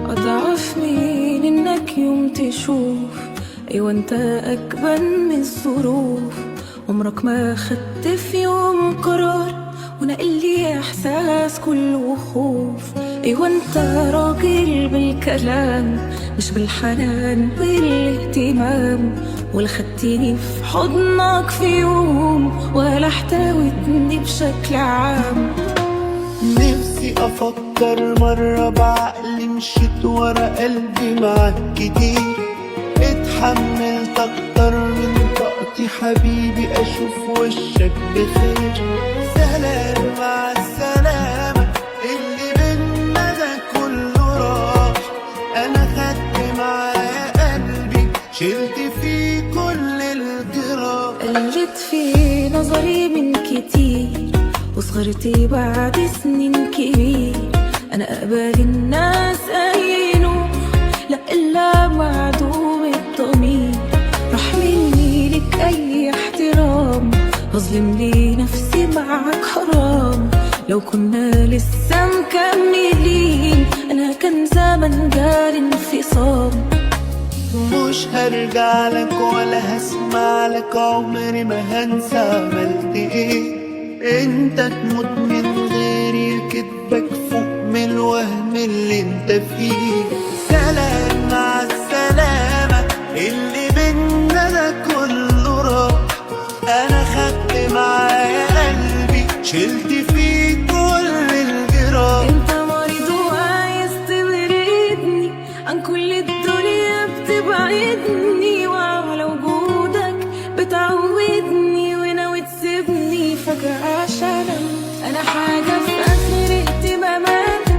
أضعف مين إنك يوم تشوف أيوة أنت أجبن من الظروف. عمرك ما خدت في يوم قرار ونقلي إحساس كله خوف. أيوة أنت راجل بالكلام مش بالحنان بالاهتمام، ولا خدتني في حضنك في يوم ولا احتويتني بشكل عام. نفسي افكر مرة بعقلي، مشيت ورا قلبي معاك كتير، اتحملت اكتر من طاقتي حبيبي اشوف وشك بخير. سلام مع السلامة، اللي بينا ده كله راح. انا خدت معايا قلبي شلت فيه كل الجراح. قلت في نظري من كتير وصغرتي بعد سنين كبير. أنا أقبل الناس أي نوع، لا إلا معدوم الضمير. راح مني لك أي احترام، هظلم لي نفسي معك حرام. لو كنا لسه مكملين أنا كان زمن جاري انفصام. مش هرجع لك ولا هسمع لك، عمري ما هنسى عملت ايه. انت تموت من غيري، كدبك فوق من الوهم اللي انت فيه. سلام مع السلامة، اللي بينا ده كله راح. انا خدت معايا قلبي شلت فيه كل الجراح. انت مريض وعايز تبعدني عن كل الدنيا، بتبعدني وعلى وجودك بتعودني، وناوي تسيبني فجأة عشان انا حاجة في اخر اهتماماتك.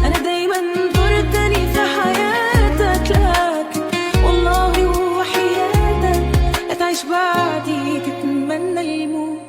انا دايما دور تاني في حياتك، لكن والله وحياتك هتعيش بعدي تتمنى الموت.